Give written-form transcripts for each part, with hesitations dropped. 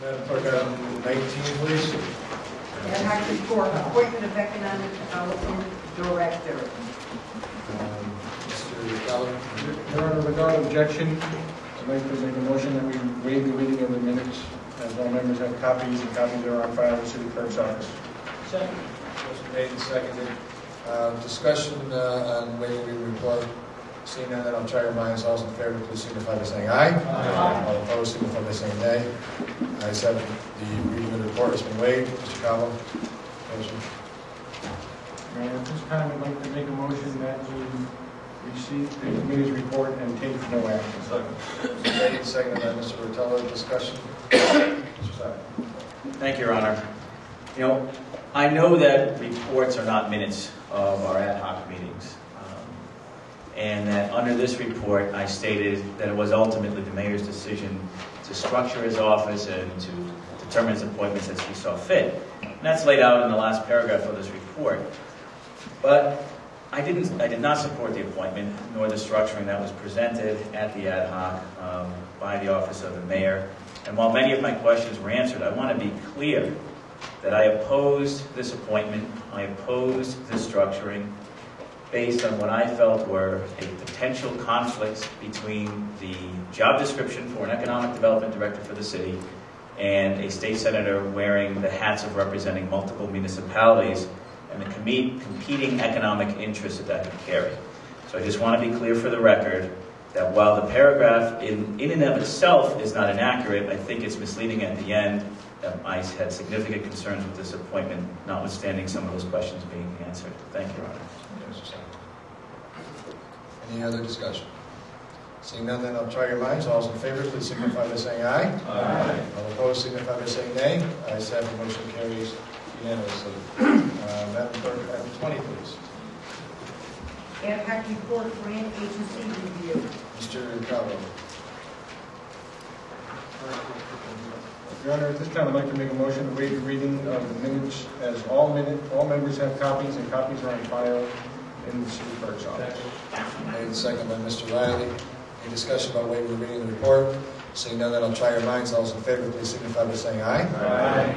Madam Clerk, item 19, please. Ad hoc report, appointment of economic development director. Mr. Gallo. Your Honor, without objection, I'd like to make a motion that we waive the reading of the minutes, as all members have copies, and copies are on file in the city clerk's office. Second. Motion made and seconded. Discussion on waiving the report. Seeing none, then I'll try your minds. All those in favor, please signify by saying aye. Aye. All opposed, signify by saying nay. Ayes have it. The reading of the report has been waived. Mr. Gallo. Motion. Mayor, at this time, I'd like to make a motion that we receive the committee's report and take no action. Motion made and seconded by Mr. Rotella. Discussion. Mr. Side. Thank you, Your Honor. You know, I know that reports are not minutes of our ad hoc meetings. And that under this report, I stated that it was ultimately the mayor's decision to structure his office and to determine his appointments as he saw fit. And that's laid out in the last paragraph of this report. But I did not support the appointment, nor the structuring that was presented at the ad hoc by the office of the mayor. And while many of my questions were answered, I want to be clear that I opposed this appointment, I opposed this structuring, based on what I felt were a potential conflicts between the job description for an economic development director for the city and a state senator wearing the hats of representing multiple municipalities and the competing economic interests that could carry. So I just want to be clear for the record that while the paragraph in and of itself is not inaccurate, I think it's misleading at the end. I had significant concerns with this appointment, notwithstanding some of those questions being answered. Thank you, Your Honor. Any other discussion? Seeing none, then I'll try your minds. All those in favor, please signify by saying aye. Aye. All opposed, signify by saying nay. Ayes have it. Motion carries unanimously. Madam Clerk, item 20, please. Ad hoc report, grant agency review. Mr. Calvo. Your Honor, at this time, I'd like to make a motion to waive the reading of the minutes, as all members have copies, and copies are on file in the city clerk's office. Made and seconded by Mr. Riley. Any discussion about waiving the reading of the report? Seeing none, then I'll try your minds. All those in favor, please signify by saying aye. Aye.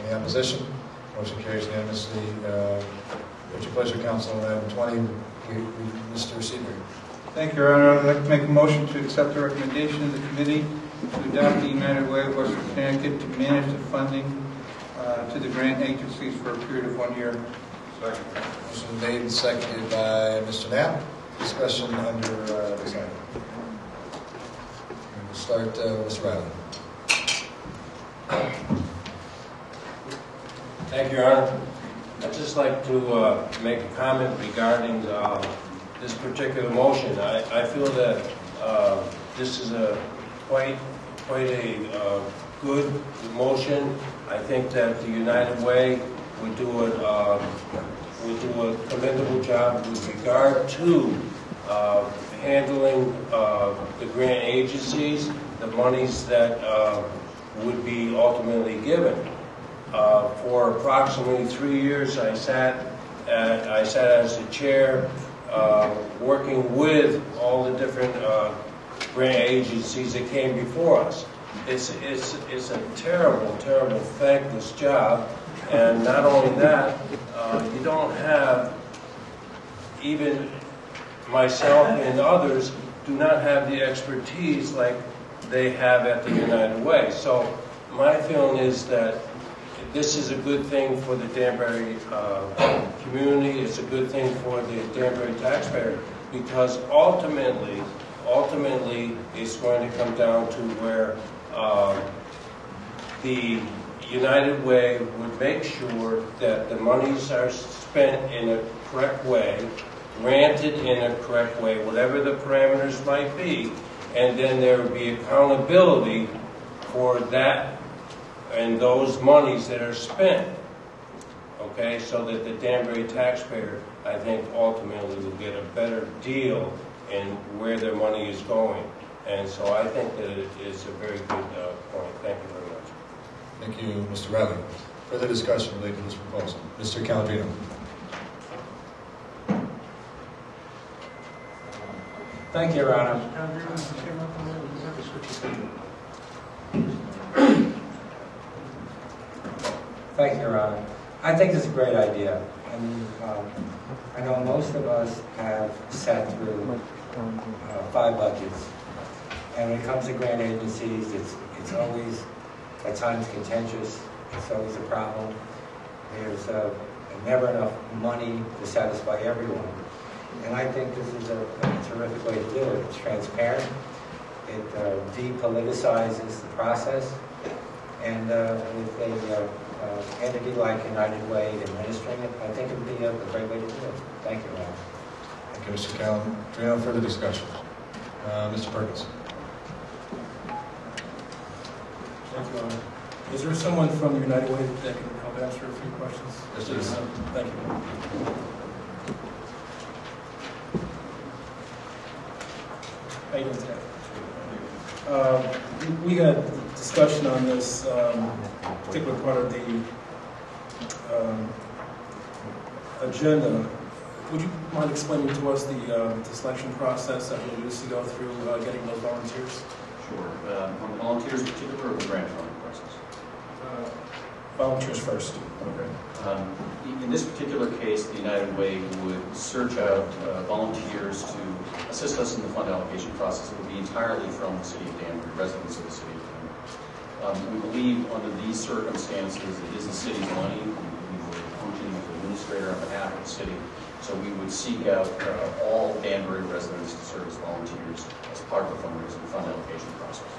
Any opposition? Motion carries unanimously. What's your pleasure, Council? Item 20, Mr. Seabury. Thank you, Your Honor. I'd like to make a motion to accept the recommendation of the committee to adopt the United Way of Western Connecticut to manage the funding to the grant agencies for a period of 1 year. Second. Motion made and seconded by Mr. Knapp. Discussion under this item. We'll start with Mr. Riley. Thank you, Your Honor. I'd just like to make a comment regarding this particular motion. I feel that this is quite a good motion. I think that the United Way would do a commendable job with regard to handling the grant agencies, the monies that would be ultimately given. For approximately 3 years, I sat as the chair, working with all the different grant agencies that came before us. It's a terrible, thankless job, and not only that, you don't have, even myself and others do not have the expertise like they have at the United Way. So my feeling is that this is a good thing for the Danbury community. It's a good thing for the Danbury taxpayer, because ultimately, it's going to come down to where the United Way would make sure that the monies are spent in a correct way, granted in a correct way, whatever the parameters might be, and then there would be accountability for that and those monies that are spent, okay, so that the Danbury taxpayer, I think, ultimately will get a better deal in where their money is going. And so I think that it is a very good point. Thank you very much. Thank you, Mr. Riley. Further discussion related to this proposal. Mr. Calvino. Thank you, Your Honor. Thank you, Your Honor. I think it's a great idea. I mean, I know most of us have sat through 5 budgets, and when it comes to grant agencies, it's always at times contentious. It's always a problem. There's never enough money to satisfy everyone. And I think this is a terrific way to do it. It's transparent. It depoliticizes the process. And with an entity like United Way administering it, I think it would be a great way to do it. Thank you, Ron. Thank you, Mr. Callen. Do we have further discussion? Mr. Perkins. Thank you, Honor. Is there someone from United Way that can help answer a few questions? Yes, there is. Thank you. How you doing today? We had discussion on this particular part of the agenda. Would you mind explaining to us the selection process that we used to go through getting those volunteers? Sure. On the volunteers in particular, or the grant funding process? Volunteers first. Okay. In this particular case, the United Way would search out volunteers to assist us in the fund allocation process. It would be entirely from the City of Danbury, residents of the City of Danbury. We believe under these circumstances, it is the city's money. We would function as an administrator on behalf of the city. So we would seek out all Danbury residents to serve as volunteers as part of the fundraising fund allocation process.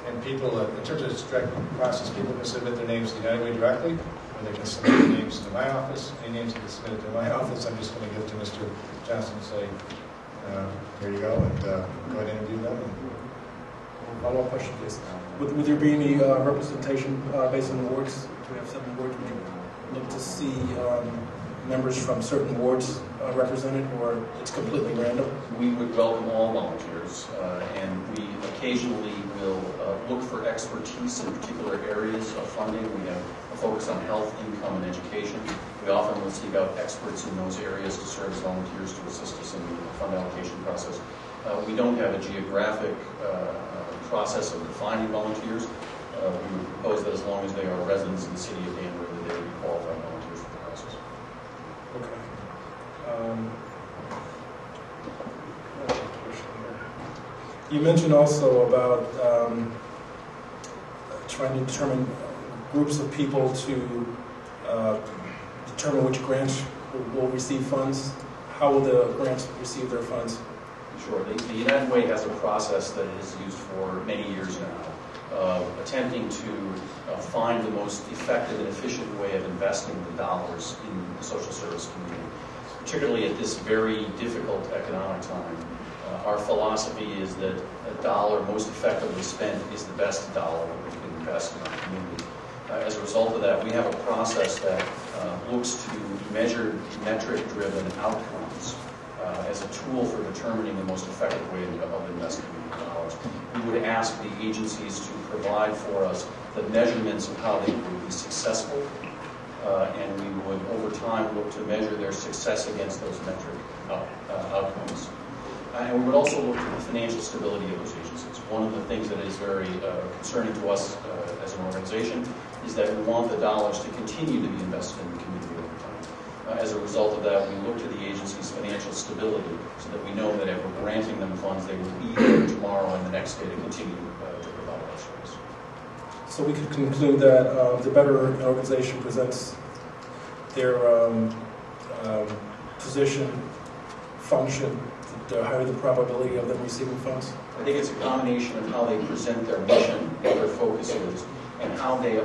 And people, in terms of the process, people can submit their names to the United Way directly, or they can submit their names to my office. Any names that can submit to my office, I'm just going to give to Mr. Johnson and say, here you go, and go ahead and interview them. Follow-up question, please. Would there be any representation based on wards? Do we have 7 wards? Would you look to see members from certain wards represented, or it's completely random? We would welcome all volunteers, and we occasionally will look for expertise in particular areas of funding. We have a focus on health, income, and education. We often will seek out experts in those areas to serve as volunteers to assist us in the fund allocation process. We don't have a geographic process of defining volunteers. We would propose that as long as they are residents of the City of Danbury, that they would be qualified volunteers for the process. Okay. You mentioned also about trying to determine groups of people to determine which grants will receive funds. How will the grants receive their funds? Sure. The United Way has a process that is used for many years now of attempting to find the most effective and efficient way of investing the dollars in the social service community, particularly at this very difficult economic time. Our philosophy is that a dollar most effectively spent is the best dollar that we can invest in our community. As a result of that, we have a process that looks to measure metric-driven outcomes as a tool for determining the most effective way of investing the dollars. We would ask the agencies to provide for us the measurements of how they would be successful, and we would, over time, look to measure their success against those metric outcomes. And we would also look to the financial stability of those agencies. One of the things that is very concerning to us as an organization is that we want the dollars to continue to be invested in the community over time. As a result of that, we look to the agency's financial stability so that we know that if we're granting them funds, they will be there tomorrow and the next day to continue to provide that service. So we could conclude that the better an organization presents their position, function, the higher the probability of them receiving funds? I think it's a combination of how they present their mission, what their focus is, and how they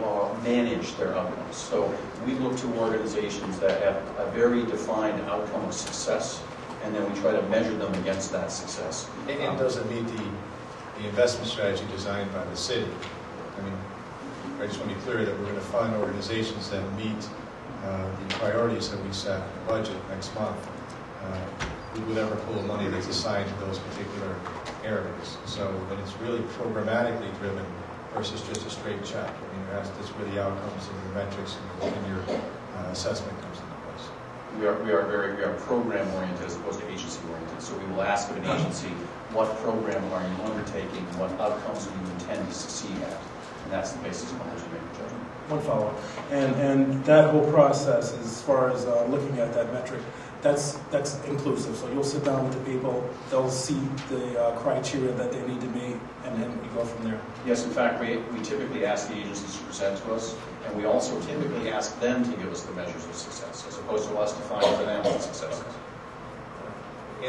manage their outcomes. So we look to organizations that have a very defined outcome of success, and then we try to measure them against that success. And does it meet the investment strategy designed by the city? I mean, I just want to be clear that we're going to fund organizations that meet the priorities that we set in the budget next month. We would ever pull the money that's assigned to those particular areas. So when it's really programmatically driven versus just a straight check, I mean, that's where the outcomes and the metrics and your assessment comes into place. We are program oriented as opposed to agency oriented. So we will ask of an agency, what program are you undertaking? What outcomes do you intend to succeed at? and that's the basis upon which we make the judgment. One follow-up. And that whole process, as far as looking at that metric, that's inclusive. So you'll sit down with the people, they'll see the criteria that they need to meet, and then you go from there. Yes, in fact, we typically ask the agencies to present to us, and we also typically ask them to give us the measures of success, as opposed to us defining for them what success is.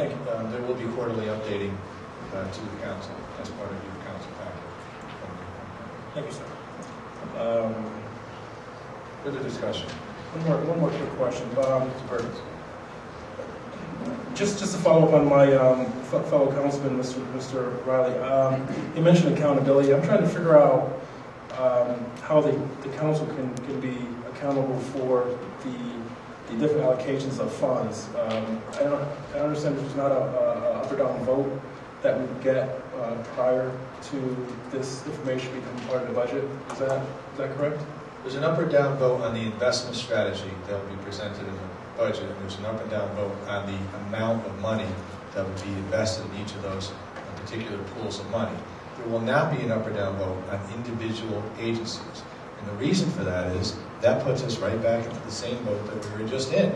And there will be quarterly updating to the council as part of your council packet. Thank you, sir. Further discussion. One more quick question. Mr. Burns. Just to follow up on my fellow councilman, Mr. Riley, you mentioned accountability. I'm trying to figure out how the council can be accountable for the different allocations of funds. I understand there's not a up or down vote that we would get prior to this information becoming part of the budget. Is that correct? There's an up or down vote on the investment strategy that will be presented in the budget, and there's an up and down vote on the amount of money that will be invested in each of those particular pools of money. There will not be an up or down vote on individual agencies. And the reason for that is that puts us right back into the same boat that we were just in,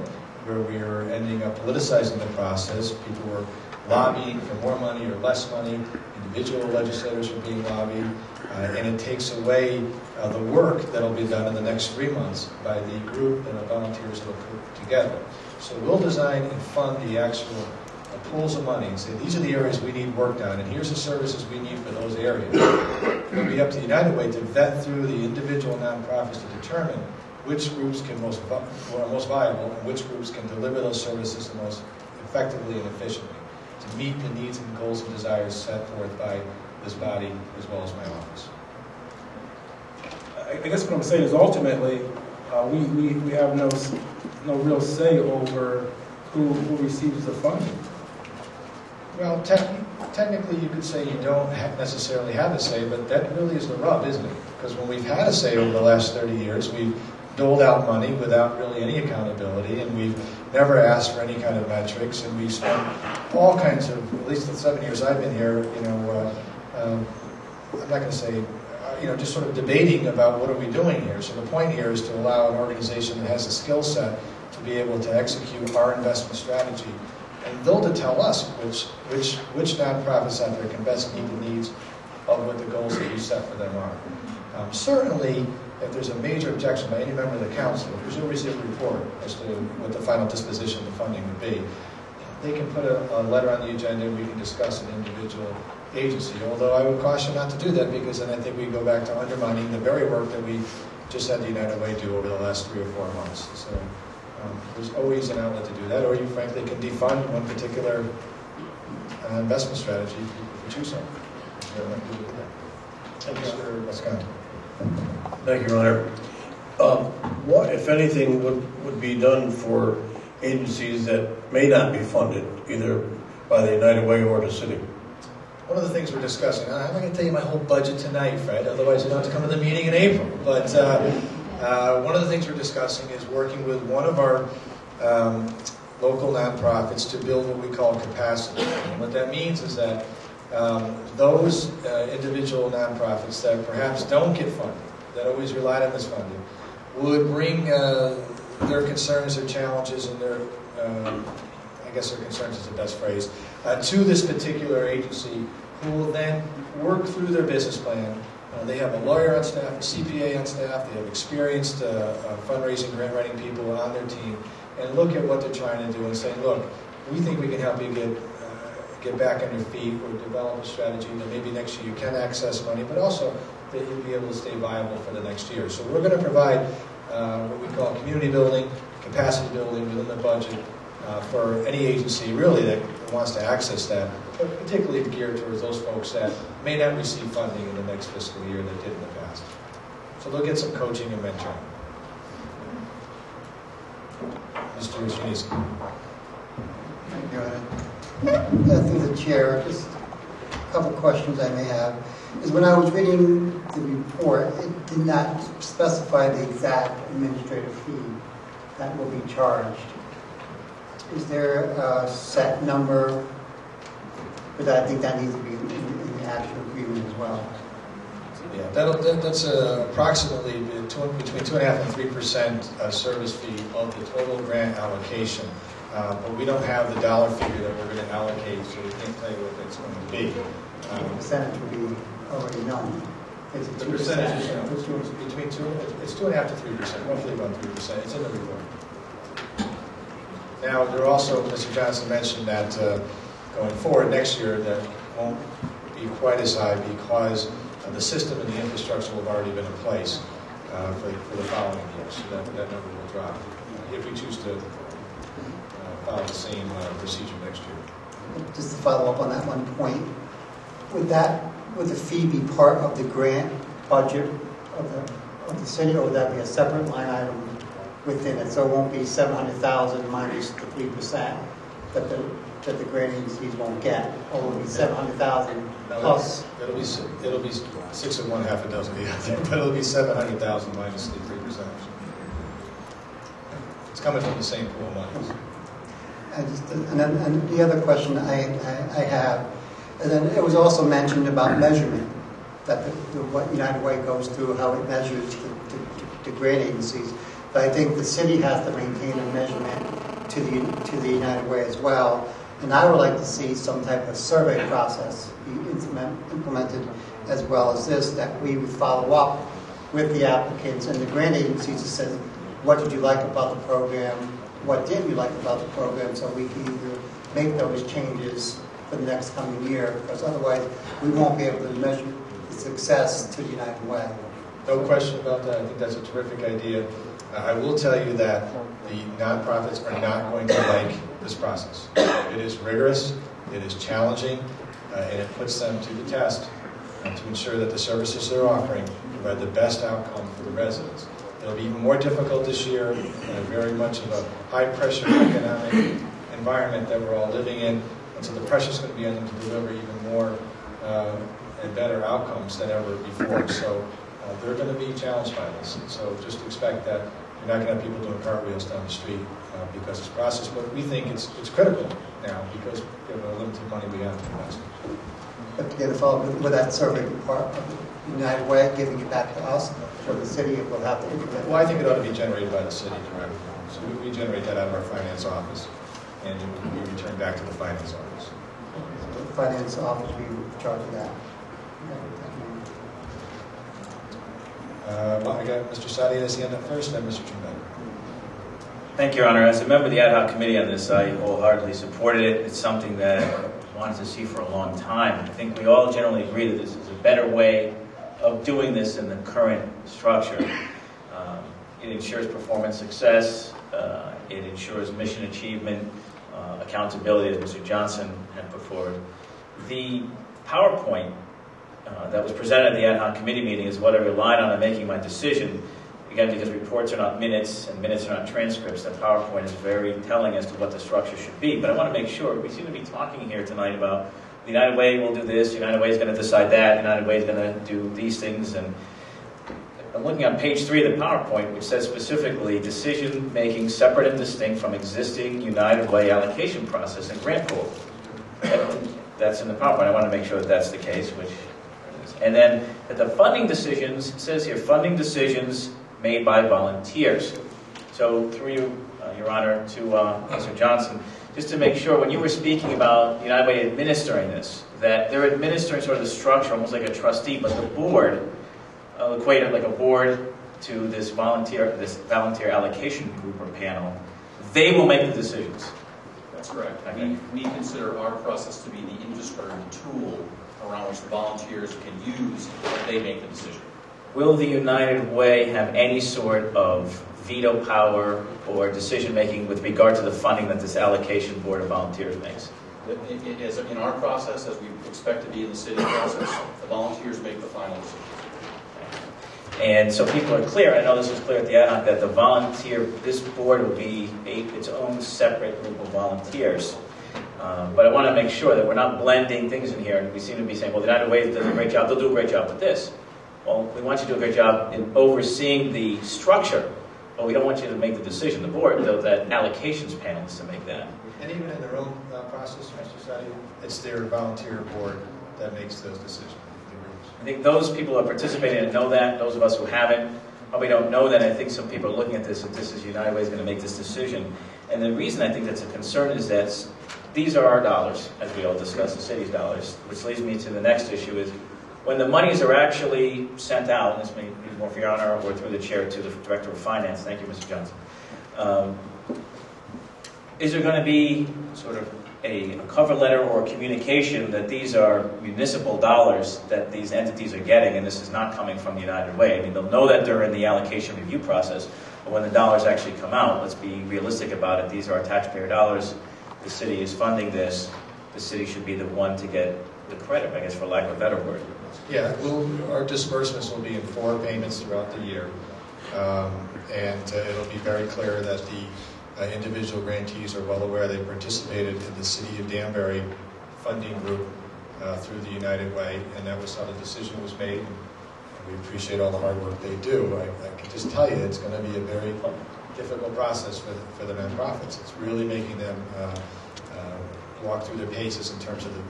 where we are ending up politicizing the process. People were lobbying for more money or less money. Individual legislators are being lobbied. And it takes away the work that will be done in the next 3 months by the group and the volunteers that will put together. So we'll design and fund the actual pools of money and say, these are the areas we need work done, and here's the services we need for those areas. It'll be up to United Way to vet through the individual nonprofits to determine which groups are most viable and which groups can deliver those services the most effectively and efficiently to meet the needs and goals and desires set forth by this body as well as my office. I guess what I'm saying is ultimately we have no real say over who receives the funding. Well, technically you could say you don't necessarily have a say, but that really is the rub, isn't it? Because when we've had a say over the last 30 years, we've doled out money without really any accountability, and we've never asked for any kind of metrics, and we've spent all kinds of, at least the 7 years I've been here, I'm not going to say, just sort of debating about what are we doing here. So the point here is to allow an organization that has a skill set to be able to execute our investment strategy, and they'll to tell us which nonprofits out there can best meet the needs of what the goals that you set for them are. Certainly, if there's a major objection by any member of the council, if there's no receipt report as to what the final disposition of the funding would be, they can put a letter on the agenda and we can discuss an individual agency. Although I would caution not to do that, because then I think we go back to undermining the very work that we just had the United Way do over the last 3 or 4 months. So there's always an outlet to do that, or you frankly can defund one particular investment strategy if you choose so. Thank you, Mr. Wisconsin. Thank you, Your Honor. What, if anything, would be done for agencies that may not be funded, either by the United Way or the city? One of the things we're discussing, I'm not going to tell you my whole budget tonight, Fred, otherwise you don't have to come to the meeting in April. But one of the things we're discussing is working with one of our local nonprofits to build what we call capacity. And what that means is that those individual nonprofits that perhaps don't get funding, that always relied on this funding, would bring their concerns, their challenges, and their, I guess their concerns is the best phrase, to this particular agency, who will then work through their business plan. They have a lawyer on staff, a CPA on staff, they have experienced fundraising, grant writing people on their team, and look at what they're trying to do and say, look, we think we can help you get back on your feet or develop a strategy that maybe next year you can access money, but also that you'll be able to stay viable for the next year. So we're going to provide what we call community building, capacity building within the budget for any agency really that wants to access that, but particularly geared towards those folks that may not receive funding in the next fiscal year that did in the past. So they'll get some coaching and mentoring. Mr. Shiniski. Thank you, through the chair, just a couple questions I may have. Is when I was reading the report, it did not specify the exact administrative fee that will be charged. Is there a set number? But I think that needs to be in the actual agreement as well. Yeah, that's approximately between 2.5% and 3% service fee of the total grant allocation. But we don't have the dollar figure that we're going to allocate, so we can't tell you what that's going to be. The percentage will be already known. Is it The 2%? percentage is between 2.5% to 3%, roughly about 3%. It's in the report. Now, there are also, Mr. Johnson mentioned that going forward next year, that won't be quite as high because the system and the infrastructure will have already been in place for the following year. So that number will drop if we choose to follow the same procedure next year. Just to follow up on that one point, would the fee be part of the grant budget of the city, or would that be a separate line item within it? So it won't be $700,000 minus the 3% that the grant agencies won't get, or will it be $700,000 plus? It'll be 6 of one, half a dozen the other, but it'll be 700,000 minus the 3%. It's coming from the same pool of money. And the other question I have, and then it was also mentioned about measurement, that what United Way goes through, how it measures the grant agencies. But I think the city has to maintain a measurement to the United Way as well. And I would like to see some type of survey process be implemented as well as this, that we would follow up with the applicants and the grant agencies to say, what did you like about the program? What didn't you like about the program? So we can either make those changes for the next coming year, because otherwise we won't be able to measure the success to the United Way. No question about that. I think that's a terrific idea. I will tell you that the nonprofits are not going to like this process. It is rigorous, it is challenging, and it puts them to the test to ensure that the services they're offering provide the best outcome for the residents. It'll be even more difficult this year, very much of a high-pressure economic environment that we're all living in, and so the pressure's going to be on them to deliver even more and better outcomes than ever before. So they're going to be challenged by this. And so just expect that you're not going to have people doing cartwheels down the street because of this process. But we think it's critical now because of the limited money we have to invest. But to get a follow-up with that survey part of the United Way, giving it back to us, or the city will have to implement. Well, I think it ought to be generated by the city directly. So we generate that out of our finance office, and it will be returned back to the finance office. So the finance office will be in charge of that. Well, I got Mr. Sadi as the end up first, then Mr. Truman. Thank you, Your Honor. As a member of the ad hoc committee on this, I wholeheartedly supported it. It's something that I wanted to see for a long time. I think we all generally agree that this is a better way of doing this in the current structure. It ensures performance success. It ensures mission achievement, accountability, as Mr. Johnson had put forward. The PowerPoint that was presented at the ad hoc committee meeting is what I relied on in making my decision. Again, because reports are not minutes and minutes are not transcripts, that PowerPoint is very telling as to what the structure should be. But I want to make sure, we seem to be talking here tonight about the United Way will do this, United Way is going to decide that, United Way is going to do these things. And I'm looking on page 3 of the PowerPoint, which says specifically, decision-making separate and distinct from existing United Way allocation process and grant pool. That's in the PowerPoint. I want to make sure that that's the case, which is. And then that the funding decisions, it says here, funding decisions made by volunteers. So through you, Your Honor, to Mr. Johnson, just to make sure, when you were speaking about United Way administering this, that they're administering sort of the structure, almost like a trustee, but the board, equated like a board to this volunteer allocation group or panel, they will make the decisions. That's correct. Okay. We consider our process to be the infrastructure tool around which the volunteers can use when they make the decision. Will the United Way have any sort of veto power or decision-making with regard to the funding that this allocation board of volunteers makes? In our process, as we expect to be in the city process, the volunteers make the final decision. And so people are clear, I know this was clear at the ad hoc, that this board will be its own separate group of volunteers. But I want to make sure that we're not blending things in here, and we seem to be saying, well, the United Way does a great job, they'll do a great job with this. Well, we want you to do a great job in overseeing the structure, but we don't want you to make the decision. The board, though, that allocations panel is to make that. And even in their own process, Mr. Sadi, it's their volunteer board that makes those decisions. think those people who are participating in it know that. Those of us who haven't probably don't know that. I think some people are looking at this, if this is United Way is going to make this decision. And the reason I think that's a concern is that these are our dollars, as we all discussed, the city's dollars, which leads me to the next issue is when the monies are actually sent out, and this may be more for your honor or through the chair to the Director of Finance, thank you, Mr. Johnson, is there going to be sort of a cover letter or a communication that these are municipal dollars that these entities are getting, and this is not coming from the United Way? I mean, they'll know that they're in the allocation review process, but when the dollars actually come out, let's be realistic about it. These are our taxpayer dollars. The city is funding this. The city should be the one to get the credit, I guess, for lack of a better word. Yeah, our disbursements will be in 4 payments throughout the year. It'll be very clear that the individual grantees are well aware they participated in the City of Danbury funding group through the United Way, and that was how the decision was made. And we appreciate all the hard work they do. I can just tell you it's going to be a very difficult process for the nonprofits. It's really making them walk through their paces in terms of the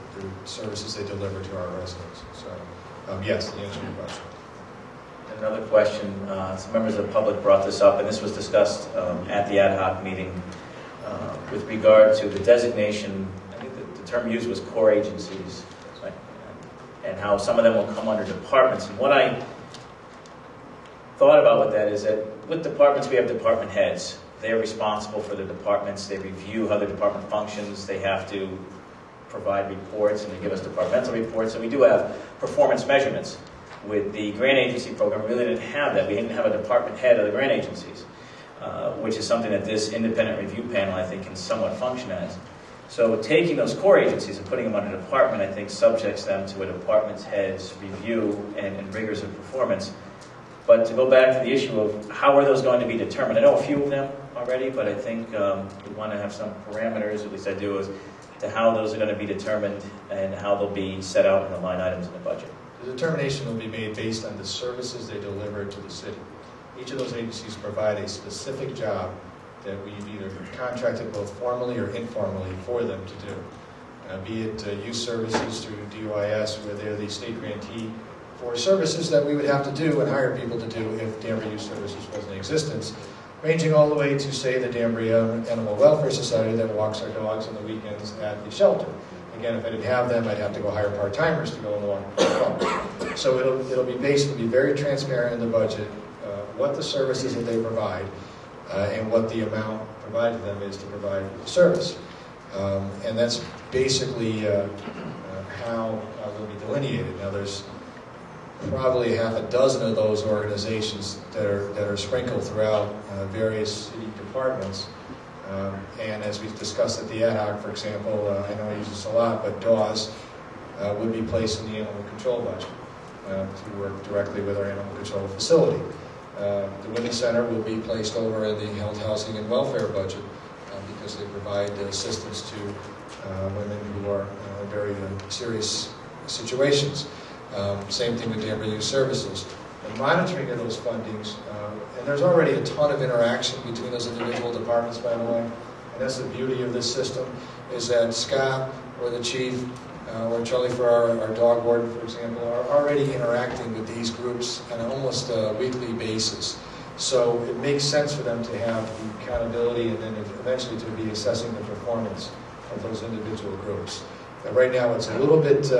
services they deliver to our residents. So, yes, the answer to your question. Another question, some members of the public brought this up, and this was discussed at the ad hoc meeting with regard to the designation. I think the term used was core agencies, right? And how some of them will come under departments. And what I thought about with that is that with departments, we have department heads. They're responsible for the departments. They review how the department functions. They have to provide reports, and they give us departmental reports. And we do have performance measurements. With the grant agency program, we really didn't have that. We didn't have a department head of the grant agencies, which is something that this independent review panel, I think, can somewhat function as. So taking those core agencies and putting them under a department, I think, subjects them to a department's head's review and rigors of performance. But to go back to the issue of how are those going to be determined, I know a few of them already, but I think we want to have some parameters, at least I do, as to how those are going to be determined and how they'll be set out in the line items in the budget. The determination will be made based on the services they deliver to the city. Each of those agencies provide a specific job that we've either contracted both formally or informally for them to do. Be it youth services through DOIS, where they're the state grantee for services that we would have to do and hire people to do if Danbury Youth Services was in existence, ranging all the way to, say, the Danbury Animal Welfare Society that walks our dogs on the weekends at the shelter. Again, if I didn't have them, I'd have to go hire part-timers to go and walk the dog. So it'll be based, it'll be very transparent in the budget, what the services that they provide and what the amount provided to them is to provide the service. And that's basically how they'll be delineated. Now, there's probably half a dozen of those organizations that are sprinkled throughout various city departments. And as we discussed at the ad hoc, for example, I know I use this a lot, but DAWS would be placed in the animal control budget to work directly with our animal control facility. The Women's Center will be placed over in the health, housing, and welfare budget because they provide assistance to women who are in very serious situations. Same thing with Danbury Youth Services. The monitoring of those fundings, and there's already a ton of interaction between those individual departments, by the way, and that's the beauty of this system, is that Scott or the chief or Charlie for our dog warden, for example, are already interacting with these groups on an almost weekly basis. So it makes sense for them to have the accountability and then eventually to be assessing the performance of those individual groups. But right now it's a little bit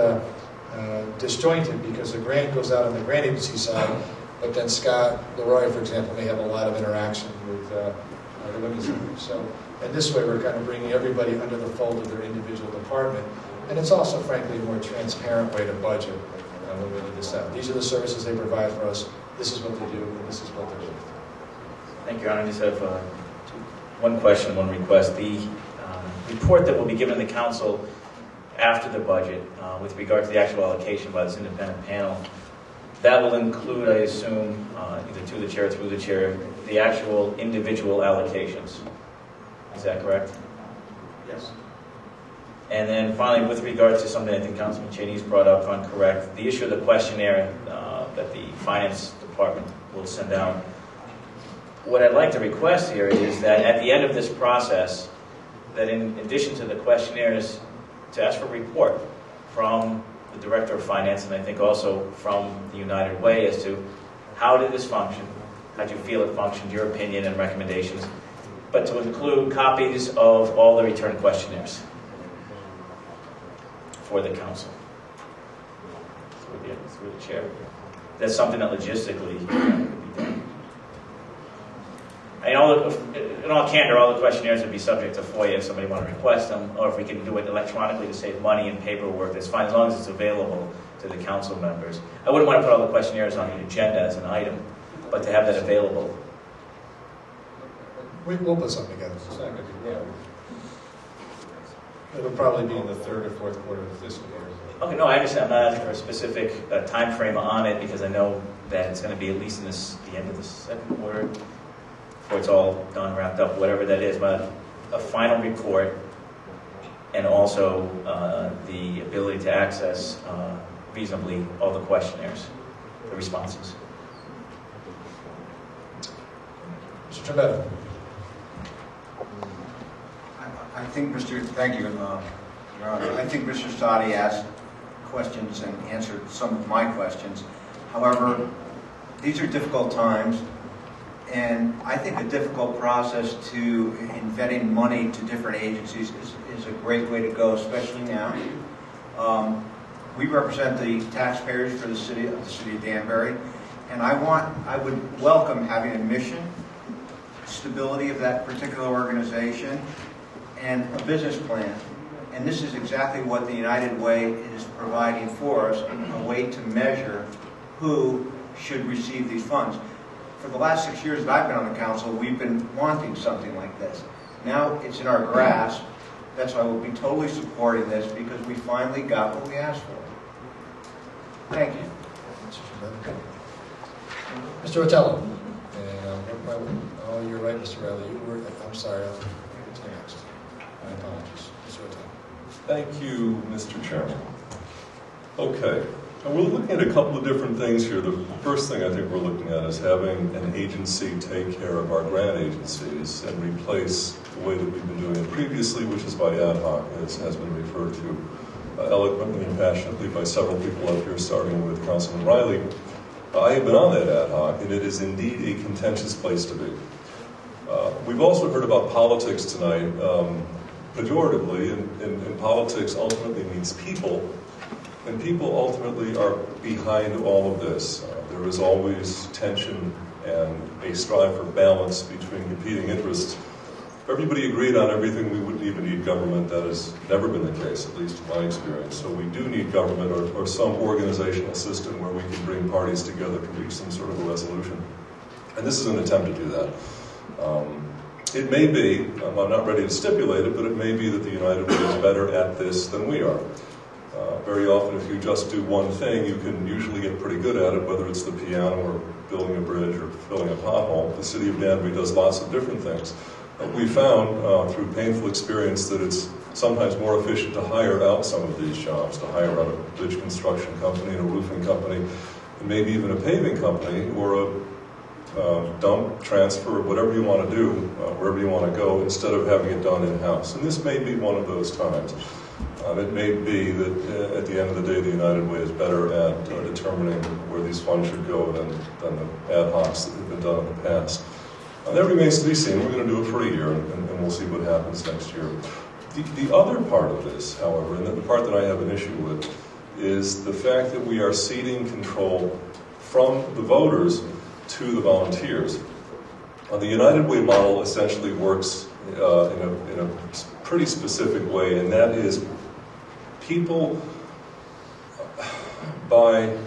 disjointed because the grant goes out on the grant agency side, but then Scott Leroy, for example, may have a lot of interaction with the Women's Center. So, and this way we're kind of bringing everybody under the fold of their individual department. And it's also, frankly, a more transparent way to budget when we lay this out. These are the services they provide for us. This is what they do, and this is what they're worth. Thank you, Your Honor. I just have one question, one request. The report that will be given to the council after the budget with regard to the actual allocation by this independent panel, that will include, I assume, either to the chair or through the chair, the actual individual allocations. Is that correct? Yes. And then finally, with regard to something I think Councilman Cheney's brought up, if I'm correct, the issue of the questionnaire that the finance department will send out. What I'd like to request here is that at the end of this process, that in addition to the questionnaires, to ask for a report from the Director of Finance, and I think also from the United Way, as to how did this function, how do you feel it functioned, your opinion and recommendations, but to include copies of all the return questionnaires for the council through the chair. That's something that logistically could be done. In all candor, all the questionnaires would be subject to FOIA if somebody wanted to request them, or if we can do it electronically to save money and paperwork, that's fine, as long as it's available to the council members. I wouldn't want to put all the questionnaires on the agenda as an item, but to have that available. We'll put something together. It's not going to be, it'll probably be in the third or fourth quarter of the fiscal year. Okay, no, I understand. I'm not asking for a specific time frame on it, because I know that it's going to be at least in the end of the second quarter, before it's all done, wrapped up, whatever that is. But a final report, and also the ability to access reasonably all the questionnaires, the responses. Mr. Trombetta. I think thank you, Your Honor. I think Mr. Stoddy asked questions and answered some of my questions. However, these are difficult times, and I think a difficult process in vetting money to different agencies is a great way to go, especially now. We represent the taxpayers for the city of Danbury, and I would welcome having a mission, stability of that particular organization, and a business plan. And this is exactly what the United Way is providing for us, a way to measure who should receive these funds. For the last 6 years that I've been on the council, we've been wanting something like this. Now it's in our grasp. That's why we'll be totally supporting this, because we finally got what we asked for. Thank you. Mr. Otello. And oh, you're right, Mr. Riley. I'm sorry. What's next? My apologies. Mr. Otello. Thank you, Mr. Chairman. Okay. And we're looking at a couple of different things here. The first thing I think we're looking at is having an agency take care of our grant agencies and replace the way that we've been doing it previously, which is by ad hoc, as has been referred to eloquently and passionately by several people up here, starting with Councilman Riley. I have been on that ad hoc, and it is indeed a contentious place to be. We've also heard about politics tonight, pejoratively, and politics ultimately means people. And people ultimately are behind all of this. There is always tension and a strive for balance between competing interests. If everybody agreed on everything, we wouldn't even need government. That has never been the case, at least in my experience. So we do need government or some organizational system where we can bring parties together to reach some sort of a resolution. And this is an attempt to do that. It may be, I'm not ready to stipulate it, but it may be that the United Way is better at this than we are. Very often, if you just do one thing, you can usually get pretty good at it, whether it's the piano or building a bridge or filling a pothole. The city of Danbury does lots of different things. We found through painful experience that it's sometimes more efficient to hire out some of these jobs, to hire out a bridge construction company, and a roofing company, and maybe even a paving company, or a dump, transfer, whatever you want to do, wherever you want to go, instead of having it done in-house. And this may be one of those times. It may be that at the end of the day, the United Way is better at determining where these funds should go than the ad hocs that have been done in the past. That remains to be seen. We're going to do it for a year, and we'll see what happens next year. The other part of this, however, and the part that I have an issue with, is the fact that we are ceding control from the voters to the volunteers. The United Way model essentially works in a pretty specific way, and that is people, by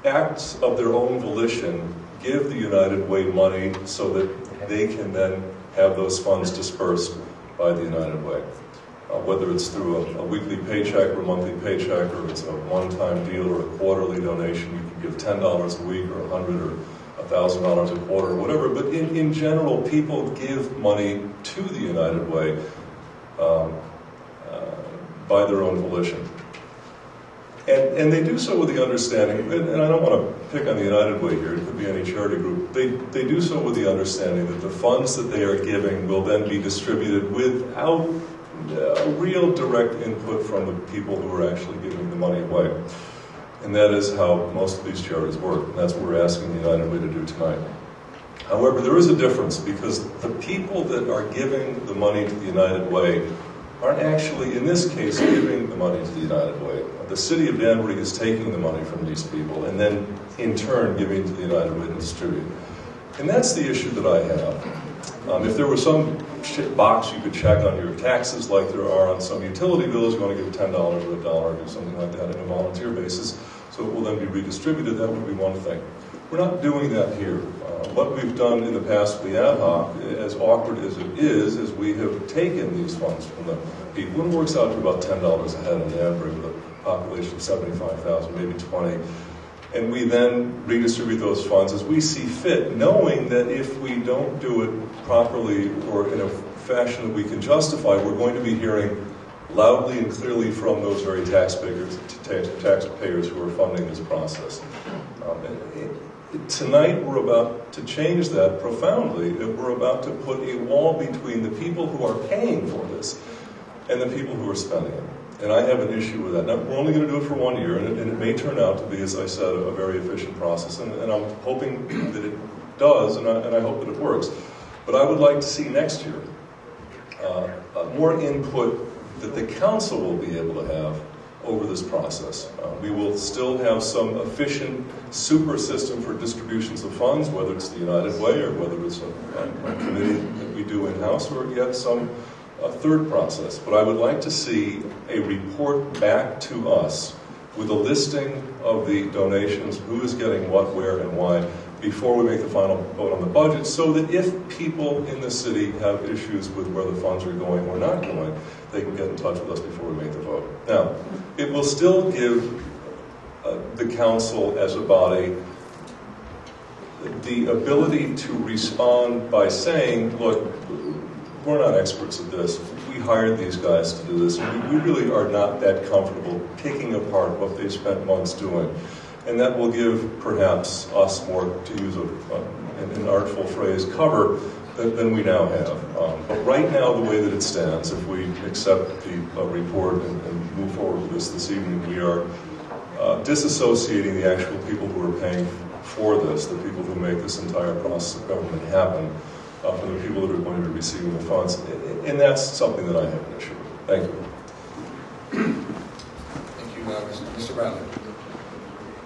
acts of their own volition, give the United Way money so that they can then have those funds dispersed by the United Way. Whether it's through a weekly paycheck or a monthly paycheck, or it's a one-time deal or a quarterly donation, you can give $10 a week or $100 or $1,000 a quarter or whatever. But in general, people give money to the United Way by their own volition. And they do so with the understanding, and I don't want to pick on the United Way here, it could be any charity group, they do so with the understanding that the funds that they are giving will then be distributed without real direct input from the people who are actually giving the money away. And that is how most of these charities work. And that's what we're asking the United Way to do tonight. However, there is a difference because the people that are giving the money to the United Way aren't actually, in this case, giving the money to the United Way. The city of Danbury is taking the money from these people and then, in turn, giving to the United Way to distribute. And that's the issue that I have. If there was some box you could check on your taxes like there are on some utility bills, you want to give $10 or $1 or do something like that on a volunteer basis, so it will then be redistributed, that would be one thing. We're not doing that here. What we've done in the past with the ad hoc, as awkward as it is we have taken these funds from the people, and it works out to about $10 a head in Danbury with a population of 75,000, maybe 20. And we then redistribute those funds as we see fit, knowing that if we don't do it properly or in a fashion that we can justify, we're going to be hearing loudly and clearly from those very taxpayers who are funding this process. Tonight we're about to change that profoundly. We're about to put a wall between the people who are paying for this and the people who are spending it. And I have an issue with that. Now, we're only going to do it for 1 year, and it may turn out to be, as I said, a very efficient process. And I'm hoping that it does, and I hope that it works. But I would like to see next year more input that the council will be able to have over this process. We will still have some efficient super system for distributions of funds, whether it's the United Way or whether it's a committee that we do in-house, or yet some third process. But I would like to see a report back to us with a listing of the donations, who is getting what, where, and why, before we make the final vote on the budget, so that if people in the city have issues with where the funds are going or not going, they can get in touch with us before we make the vote. Now, it will still give the council as a body the ability to respond by saying, look, we're not experts at this. We hired these guys to do this. We really are not that comfortable picking apart what they spent months doing. And that will give, perhaps, us more, to use an artful phrase, cover than we now have. But right now, the way that it stands, if we accept the report and move forward with this evening, we are disassociating the actual people who are paying for this, the people who make this entire process of government happen, from the people that are going to be receiving the funds. And that's something that I have an issue with. Thank you. Thank you, Mr. Bradley.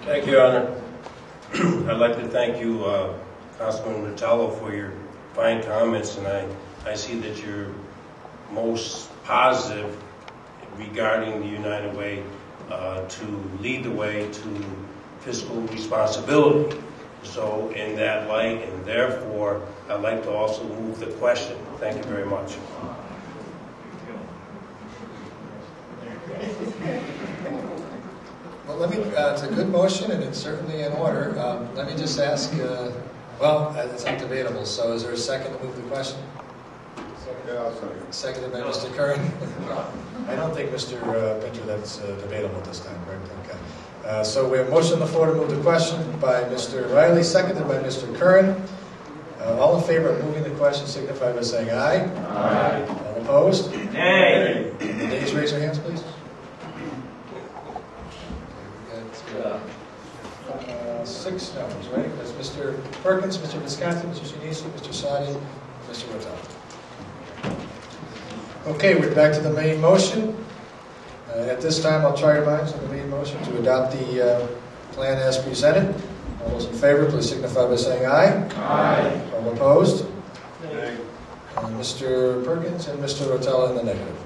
Thank you, Your Honor. I'd like to thank you, Councilman Rotella, for your fine comments, and I see that you're most positive regarding the United Way to lead the way to fiscal responsibility. So in that light, and therefore, I'd like to also move the question. Thank you very much. Well, it's a good motion, and it's certainly in order. Let me just ask, well, it's undebatable, so is there a second to move the question? Seconded by Mr. Curran. I don't think, Mr. Pinter, that's debatable this time, correct? Okay. So we have a motion on the floor to move the question by Mr. Riley, seconded by Mr. Curran. All in favor of moving the question signify by saying aye. Aye. All opposed? Nay. The nays, raise your hands, please. Six no's, right? That's Mr. Perkins, Mr. Visconti, Mr. Sinisi, Mr. Sadi, Mr. Rotella. Okay, we're back to the main motion. At this time, I'll try your minds on the main motion to adopt the plan as presented. All those in favor, please signify by saying aye. Aye. All opposed? Nay. Mr. Perkins and Mr. Rotella in the negative.